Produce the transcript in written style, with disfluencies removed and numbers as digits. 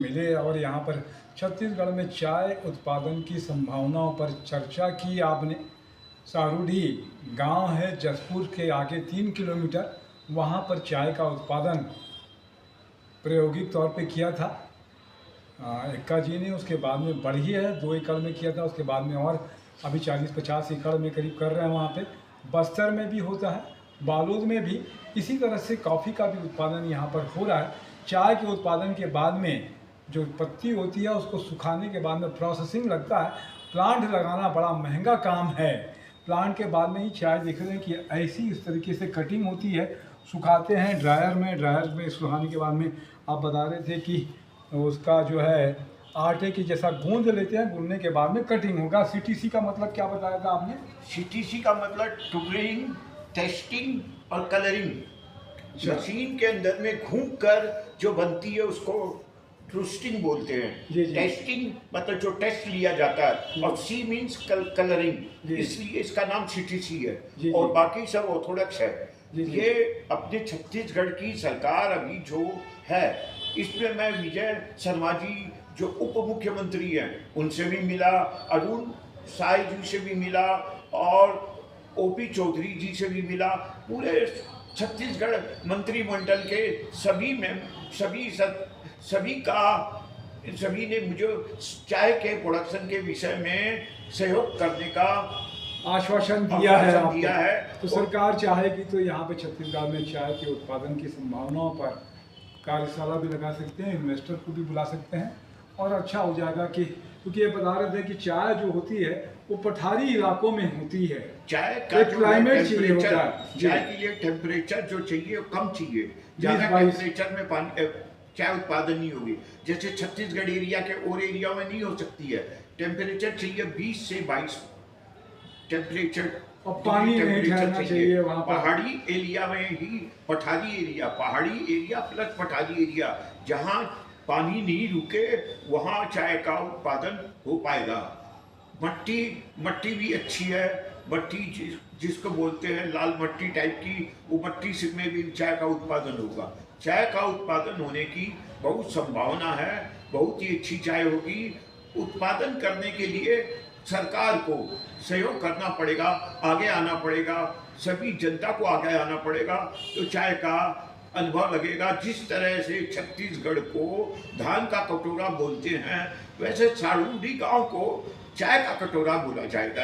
मिले और यहाँ पर छत्तीसगढ़ में चाय उत्पादन की संभावनाओं पर चर्चा की आपने। सारूडी गांव है जसपुर के आगे 3 किलोमीटर, वहाँ पर चाय का उत्पादन प्रायोगिक तौर पे किया था एक्का जी ने। उसके बाद में बढ़ी है, 2 एकड़ में किया था, उसके बाद में और अभी 40-50 एकड़ में करीब कर रहे हैं वहाँ पे। बस्तर में भी होता है, बालोद में भी इसी तरह से कॉफ़ी का भी उत्पादन यहाँ पर हो रहा है। चाय के उत्पादन के बाद में जो पत्ती होती है उसको सुखाने के बाद में प्रोसेसिंग लगता है। प्लांट लगाना बड़ा महंगा काम है। प्लांट के बाद में ही चाय देख रहे हैं कि ऐसी इस तरीके से कटिंग होती है, सुखाते हैं ड्रायर में सुखाने के बाद में आप बता रहे थे कि उसका जो है आटे की जैसा गूंद लेते हैं, गूंदने के बाद में कटिंग होगा। सीटीसी का मतलब क्या बताया था आपने? सीटीसी का मतलब ट्रूइंग, टेस्टिंग और कलरिंग। मशीन के अंदर में घूम कर जो बनती है उसको ट्रूस्टिंग बोलते हैं। टेस्टिंग मतलब जो टेस्ट लिया जाता है, और सी मीन्स कलरिंग, इसलिए इसका नाम सीटीसी है। और बाकी सब ऑर्थोडॉक्स है। ये अपने छत्तीसगढ़ की सरकार अभी जो है, इसमें मैं विजय शर्मा जी जो उप मुख्यमंत्री हैं उनसे भी मिला, अरुण साय जी से भी मिला और ओपी चौधरी जी से भी मिला। पूरे छत्तीसगढ़ मंत्रिमंडल के सभी ने मुझे चाय के प्रोडक्शन के विषय में सहयोग करने का आश्वासन दिया है। तो सरकार चाहेगी तो यहाँ पे छत्तीसगढ़ में चाय के उत्पादन की संभावनाओं पर कार्यशाला भी लगा सकते हैं, इन्वेस्टर को भी बुला सकते हैं और अच्छा हो जाएगा। कि क्योंकि ये बता रहे थे कि चाय जो होती है वो पठारी इलाकों में होती है। चाय का क्लाइमेट चाहिए होता है, चाय के लिए टेम्परेचर जो चाहिए वो कम चाहिए। ज़्यादा टेम्परेचर में पानी चाय उत्पादन नहीं होगी। जैसे छत्तीसगढ़ एरिया के और एरिया में नहीं हो सकती है। टेम्परेचर चाहिए 20 से 22 टेम्परेचर, और पानी नहीं ठहरना चाहिए वहाँ पर। पहाड़ी एरिया में ही पहाड़ी एरिया प्लस पठारी एरिया, जहाँ पानी नहीं रुके वहाँ चाय का उत्पादन हो पाएगा। मट्टी भी अच्छी है। मट्टी जिसको बोलते हैं लाल मट्टी टाइप की, वो मट्टी से में भी चाय का उत्पादन होगा। चाय का उत्पादन होने की बहुत संभावना है, बहुत ही अच्छी चाय होगी। उत्पादन करने के लिए सरकार को सहयोग करना पड़ेगा, आगे आना पड़ेगा, सभी जनता को आगे आना पड़ेगा, तो चाय का अनुभव लगेगा। जिस तरह से छत्तीसगढ़ को धान का कटोरा बोलते हैं, वैसे सारूडी गांव को चाय का कटोरा बोला जाएगा।